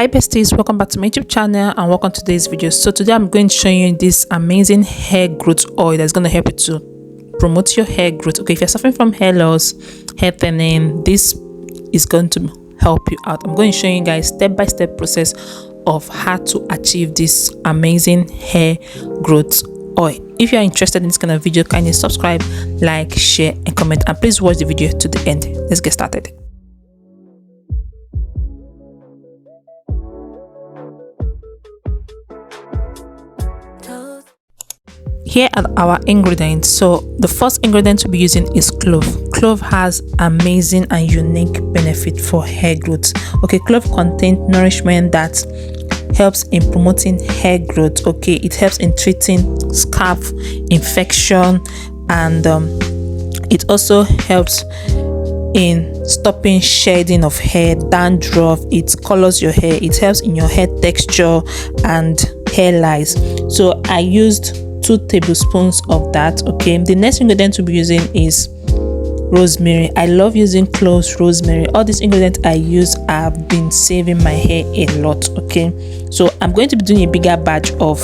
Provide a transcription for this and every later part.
Hi besties, welcome back to my YouTube channel and welcome to today's video. So today I'm going to show you this amazing hair growth oil that's going to help you to promote your hair growth. Okay, if you're suffering from hair loss, hair thinning, this is going to help you out. I'm going to show you guys step-by-step process of how to achieve this amazing hair growth oil. If you're interested in this kind of video, kindly subscribe, like, share and comment, and please watch the video to the end. Let's get started. Here are our ingredients. So the first ingredient we'll be using is clove. Clove has amazing and unique benefit for hair growth. Okay, clove contains nourishment that helps in promoting hair growth. Okay, it helps in treating scalp infection, and it also helps in stopping shedding of hair, dandruff. It colors your hair, it helps in your hair texture and hair lice. So I used 2 tablespoons of that. Okay, the next ingredient we'll be using is rosemary. I love using cloves, rosemary. All these ingredients I use have been saving my hair a lot. Okay, so I'm going to be doing a bigger batch of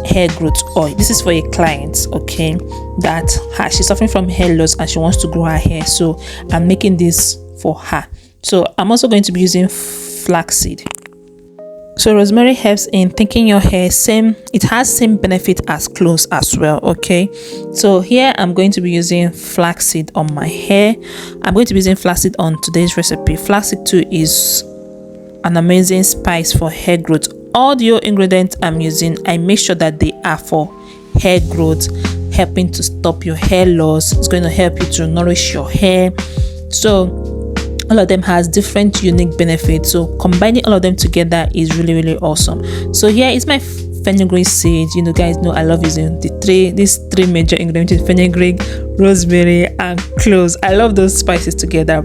hair growth oil. This is for a client, okay, that she's suffering from hair loss and she wants to grow her hair, so I'm making this for her. So I'm also going to be using flaxseed. So rosemary helps in thickening your hair. It has same benefit as cloves as well. Okay, so here I'm going to be using flaxseed on my hair. I'm going to be using flaxseed on today's recipe. Flaxseed too is an amazing spice for hair growth. All the ingredients I'm using, I make sure that they are for hair growth, helping to stop your hair loss. It's going to help you to nourish your hair. So all of them has different unique benefits, so combining all of them together is really awesome. So here is my fenugreek seed. You know, guys know I love using these three major ingredients: fenugreek, rosemary and cloves. I love those spices together.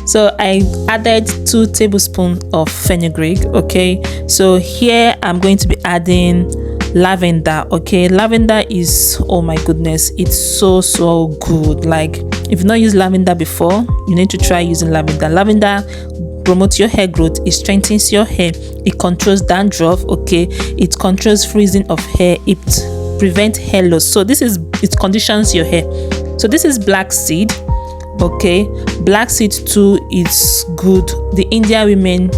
So I added 2 tablespoons of fenugreek. Okay, so here I'm going to be adding lavender. Okay, lavender is, oh my goodness, it's so good. Like, if you've not used lavender before, you need to try using lavender. Lavender promotes your hair growth, it strengthens your hair, it controls dandruff. Okay, it controls freezing of hair, it prevents hair loss. So it conditions your hair. So this is black seed. Okay, black seed too is good. The Indian women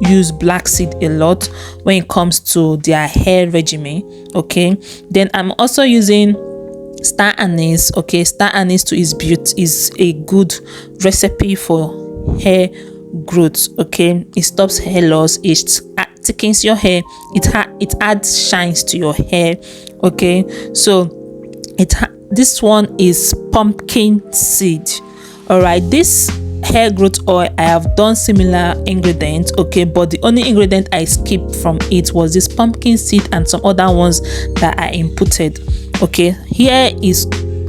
use black seed a lot when it comes to their hair regimen. Okay, then I'm also using star anise. Okay, star anise too is a good recipe for hair growth. Okay, it stops hair loss, it thickens your hair, it adds shines to your hair. Okay, so this one is pumpkin seed. All right, this hair growth oil, I have done similar ingredients. Okay, but the only ingredient I skipped from it was this pumpkin seed and some other ones that I inputted. Okay, here is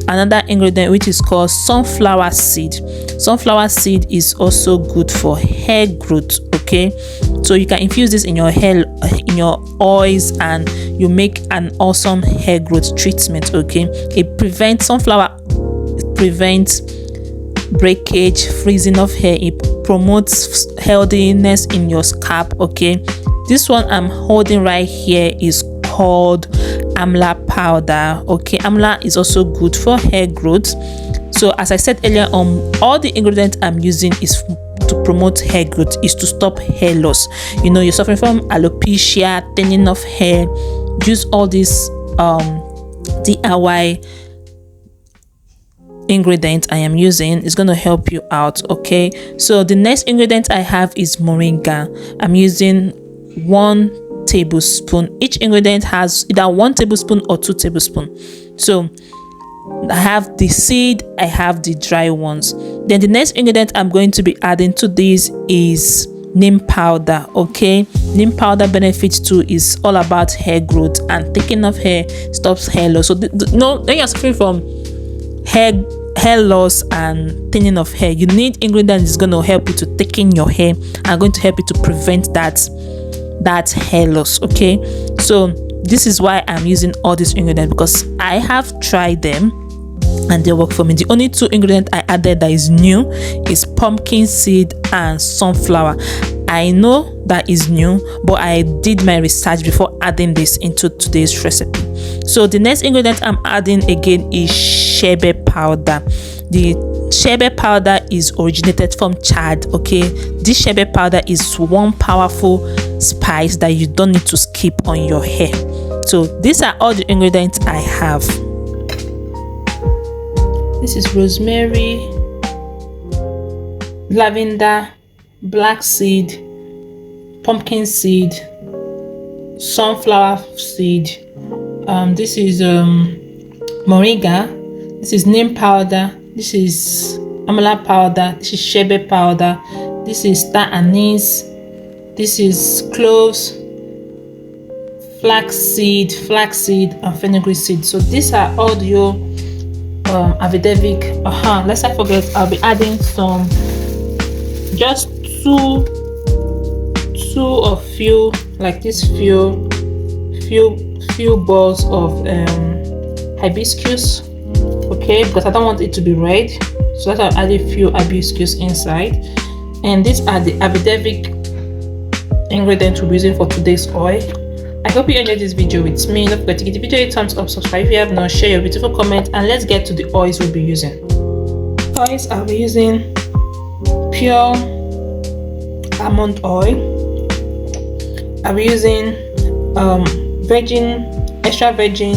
another ingredient which is called sunflower seed. Sunflower seed is also good for hair growth. Okay, so you can infuse this in your hair, in your oils, and you make an awesome hair growth treatment. Okay, it prevents breakage, freezing of hair, it promotes healthiness in your scalp. Okay, this one I'm holding right here is called amla powder. Okay, amla is also good for hair growth. So as I said earlier on, all the ingredients I'm using is to promote hair growth, is to stop hair loss. You know, you're suffering from alopecia, thinning of hair, use all these DIY ingredient I am using is going to help you out. Okay, so the next ingredient I have is moringa. I'm using 1 tablespoon. Each ingredient has either 1 tablespoon or 2 tablespoons. So I have the seed, I have the dry ones. Then the next ingredient I'm going to be adding to this is neem powder. Okay, neem powder benefits too is all about hair growth and thickening of hair, stops hair loss. So when you're suffering from hair loss and thinning of hair, you need ingredients that's going to help you to thicken your hair and going to help you to prevent that hair loss. Okay, so this is why I'm using all these ingredients, because I have tried them and they work for me. The only 2 ingredients I added that is new is pumpkin seed and sunflower. I know that is new, but I did my research before adding this into today's recipe. So the next ingredient I'm adding again is shebe powder. The shebe powder is originated from Chad. Okay, this shebe powder is one powerful spice that you don't need to skip on your hair. So these are all the ingredients I have. This is rosemary, lavender, black seed, pumpkin seed, sunflower seed. This is moringa. This is neem powder. This is amla powder. This is shebe powder. This is star anise. This is cloves, flaxseed, and fenugreek seed. So these are all your Ayurvedic. Let's not forget, I'll be adding some, just two or few, like this few balls of hibiscus. Okay, because I don't want it to be red, so that I'll add a few hibiscus inside. And these are the Ayurvedic ingredients we'll be using for today's oil. I hope you enjoyed this video with me. Don't forget to give the video a thumbs up, subscribe if you have not, share your beautiful comment, and let's get to the oils we'll be using. Oils I'll be using: pure almond oil. I'll be using extra virgin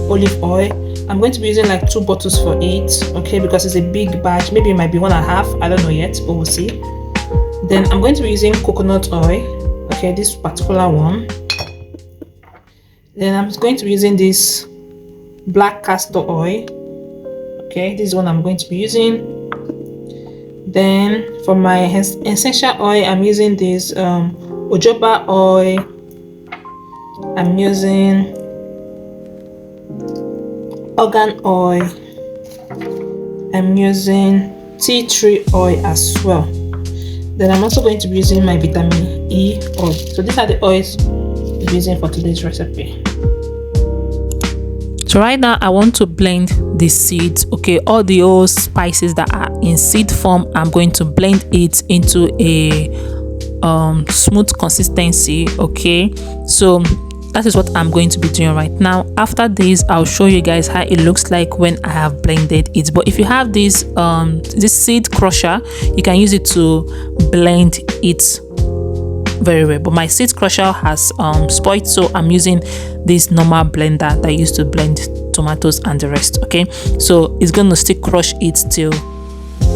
olive oil. I'm going to be using like 2 bottles for it, okay, because it's a big batch. Maybe it might be 1.5, I don't know yet, but we'll see. Then I'm going to be using coconut oil, okay, this particular one. Then I'm going to be using this black castor oil, okay, this is one I'm going to be using. Then for my essential oil, I'm using this jojoba oil. I'm using organ oil. I'm using tea tree oil as well. Then I'm also going to be using my vitamin E oil. So these are the oils we'll be using for today's recipe. So right now I want to blend the seeds, okay, all the old spices that are in seed form. I'm going to blend it into a smooth consistency, okay. So that is what I'm going to be doing right now. After this, I'll show you guys how it looks like when I have blended it. But if you have this seed crusher, you can use it to blend it very well. But my seed crusher has spoiled, so I'm using this normal blender that I used to blend tomatoes and the rest, okay. So it's going to still crush it till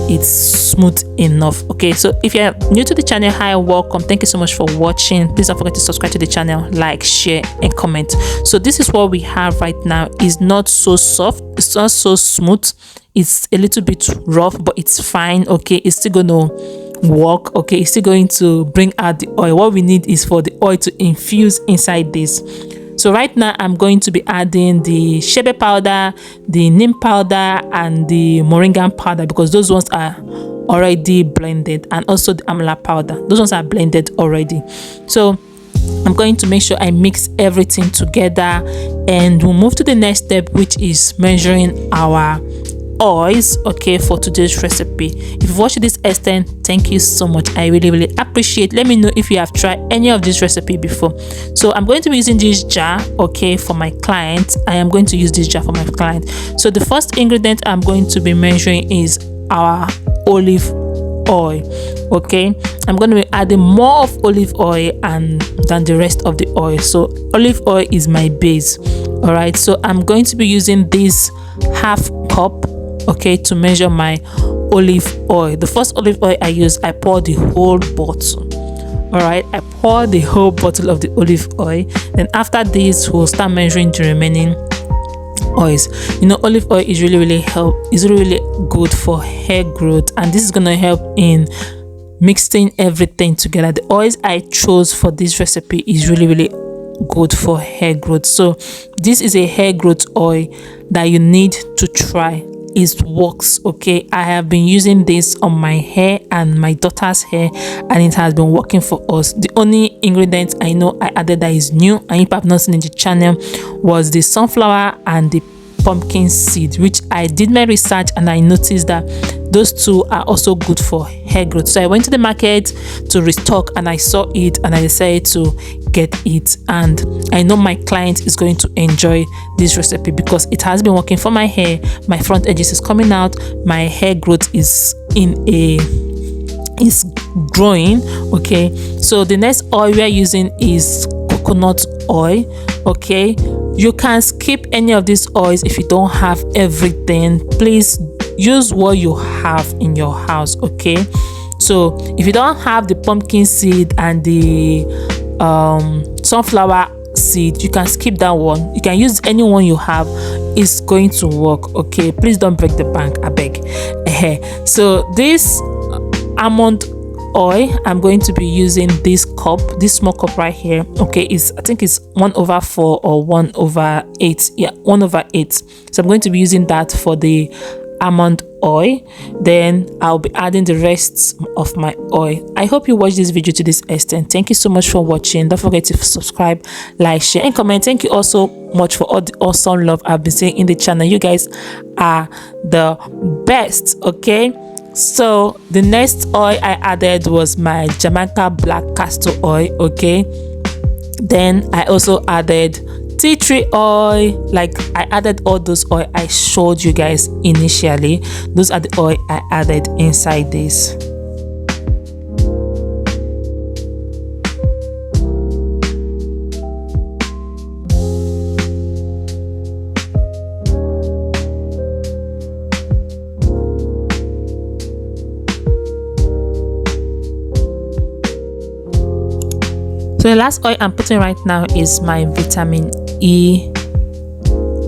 it's smooth enough, okay. So if you're new to the channel, hi, welcome, thank you so much for watching. Please don't forget to subscribe to the channel, like, share, and comment. So this is what we have right now. It's not so soft, it's not so smooth, it's a little bit rough, but it's fine, okay. It's still gonna work, okay. It's still going to bring out the oil. What we need is for the oil to infuse inside this. So right now I'm going to be adding the shebe powder, the neem powder, and the moringa powder, because those ones are already blended, and also the amla powder, those ones are blended already. So I'm going to make sure I mix everything together, and we'll move to the next step, which is measuring our oils, okay, for today's recipe. If you've watched this extent, thank you so much. I really appreciate. Let me know if you have tried any of this recipe before. So I'm going to be using this jar, okay, for my client. I am going to use this jar for my client. So the first ingredient I'm going to be measuring is our olive oil, okay. I'm going to be adding more of olive oil than the rest of the oil. So olive oil is my base, all right. So I'm going to be using this half cup, okay, to measure my olive oil. The first olive oil I use, I pour the whole bottle, all right. I pour the whole bottle of the olive oil. Then after this, we'll start measuring the remaining oils. You know, olive oil is really good for hair growth, and this is gonna help in mixing everything together. The oils I chose for this recipe is really good for hair growth. So this is a hair growth oil that you need to try. It works, okay. I have been using this on my hair and my daughter's hair, and it has been working for us. The only ingredient I know I added that is new, and if I've not seen in the channel, was the sunflower and the pumpkin seed, which I did my research and I noticed that those two are also good for hair growth. So I went to the market to restock and I saw it and I decided to get it, and I know my client is going to enjoy this recipe because it has been working for my hair. My front edges is coming out, my hair growth is growing. Okay, so the next oil we are using is coconut oil. Okay, you can skip any of these oils if you don't have everything. Please use what you have in your house. Okay, so if you don't have the pumpkin seed and the sunflower seed, you can skip that one. You can use any one you have, it's going to work. Okay, please don't break the bank, I beg. So this almond oil, I'm going to be using this cup, this small cup right here. Okay, I think it's 1/4 or 1/8. Yeah, 1/8. So I'm going to be using that for the almond oil. Then I'll be adding the rest of my oil. I hope you watched this video to this extent. Thank you so much for watching. Don't forget to subscribe, like, share, and comment. Thank you also much for all the awesome love I've been seeing in the channel. You guys are the best. Okay, so the next oil I added was my Jamaica black castor oil. Okay, then I also added tea tree oil. Like, I added all those oil I showed you guys initially. Those are the oil I added inside this. So the last oil I'm putting right now is my vitamin E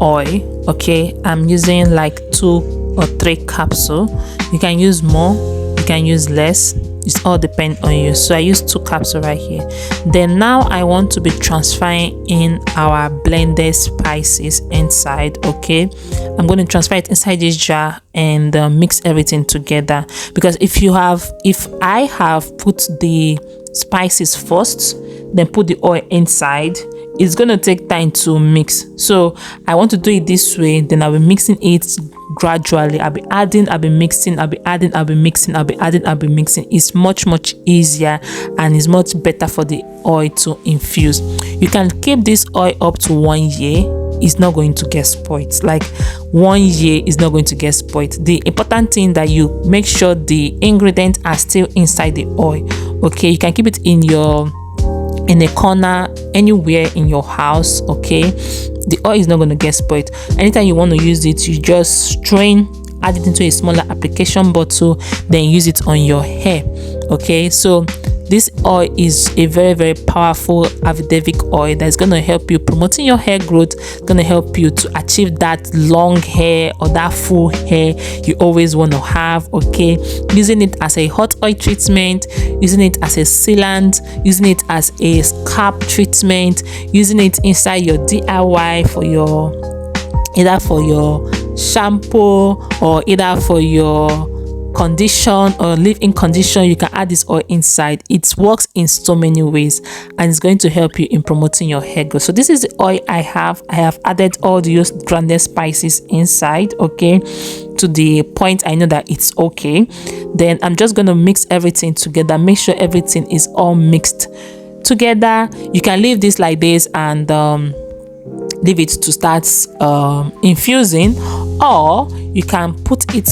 oil. Okay, I'm using like 2 or 3 capsules. You can use more, you can use less, it all depends on you. So I use 2 capsules right here. Then now I want to be transferring in our blended spices inside. Okay, I'm going to transfer it inside this jar and mix everything together, because if I have put the spices first, then put the oil inside, it's going to take time to mix. So I want to do it this way. Then I'll be mixing it gradually. I'll be adding, I'll be mixing, I'll be adding, I'll be mixing, I'll be adding, I'll be mixing. It's much easier and it's much better for the oil to infuse. You can keep this oil up to 1 year. It's not going to get spoiled. Like, 1 year is not going to get spoiled. The important thing that you make sure the ingredients are still inside the oil. Okay, you can keep it in a corner anywhere in your house. Okay, the oil is not going to get spoiled. Anytime you want to use it, you just strain, add it into a smaller application bottle, then use it on your hair. Okay, so this oil is a very powerful Ayurvedic oil that's going to help you promoting your hair growth. It's going to help you to achieve that long hair or that full hair you always want to have. Okay, using it as a hot oil treatment, using it as a sealant, using it as a scalp treatment, using it inside your DIY for either for your shampoo or either for your condition or leave-in condition. You can add this oil inside. It works in so many ways and it's going to help you in promoting your hair growth. So this is the oil I have added all the grounded spices inside. Okay, to the point I know that it's okay. Then I'm just going to mix everything together. Make sure everything is all mixed together. You can leave this like this and leave it to start infusing, or you can put it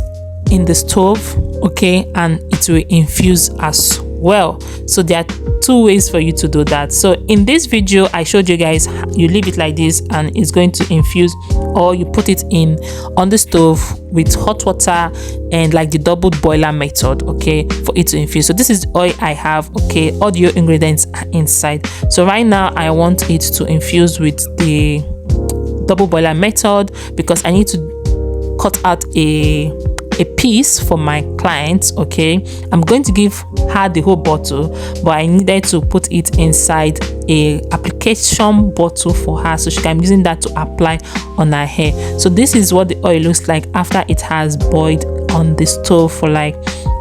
in the stove, okay, and it will infuse as well. So there are 2 ways for you to do that. So in this video I showed you guys, you leave it like this and it's going to infuse, or you put it in on the stove with hot water and like the double boiler method, okay, for it to infuse. So this is the oil I have. Okay, all the ingredients are inside. So right now I want it to infuse with the double boiler method because I need to cut out a piece for my clients. Okay, I'm going to give her the whole bottle, but I needed to put it inside a application bottle for her, so she can be using that to apply on her hair. So this is what the oil looks like after it has boiled on the stove for like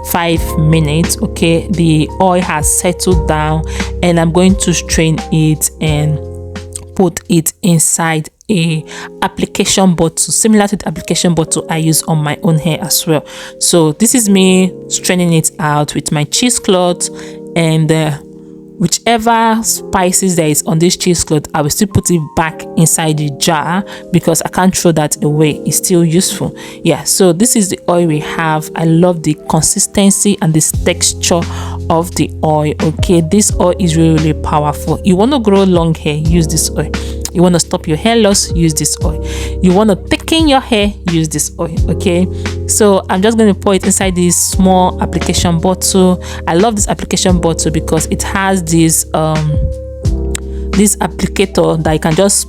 5 minutes. Okay, the oil has settled down and I'm going to strain it and put it inside a application bottle similar to the application bottle I use on my own hair as well. So this is me straining it out with my cheesecloth, and whichever spices there is on this cheesecloth, I will still put it back inside the jar because I can't throw that away. It's still useful. Yeah, so this is the oil we have. I love the consistency and this texture of the oil. Okay, this oil is really powerful. You want to grow long hair, use this oil. You want to stop your hair loss, use this oil. You want to thicken your hair, use this oil. Okay, so I'm just going to pour it inside this small application bottle. I love this application bottle because it has this applicator that you can just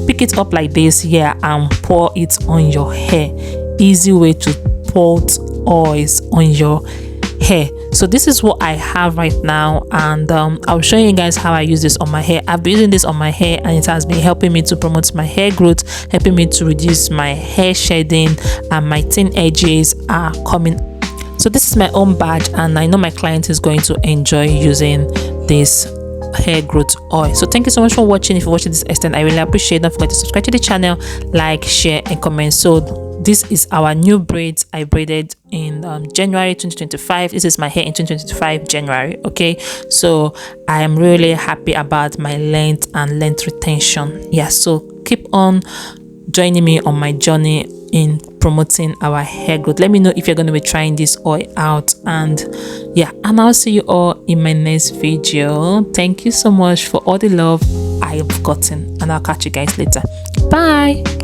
pick it up like this here and pour it on your hair. Easy way to put oils on your hair. So this is what I have right now, and I'll show you guys how I use this on my hair. I've been using this on my hair and it has been helping me to promote my hair growth, helping me to reduce my hair shedding, and my thin edges are coming. So this is my own badge, and I know my client is going to enjoy using this hair growth oil. So thank you so much for watching. If you watch this extent, I really appreciate it. Don't forget to subscribe to the channel, like, share and comment. So this is our new braids I braided in January 2025. This is my hair in 2025 January. Okay, so I am really happy about my length and length retention. Yeah, so keep on joining me on my journey in promoting our hair growth. Let me know if you're going to be trying this oil out, and yeah, and I'll see you all in my next video. Thank you so much for all the love I have gotten, and I'll catch you guys later. Bye.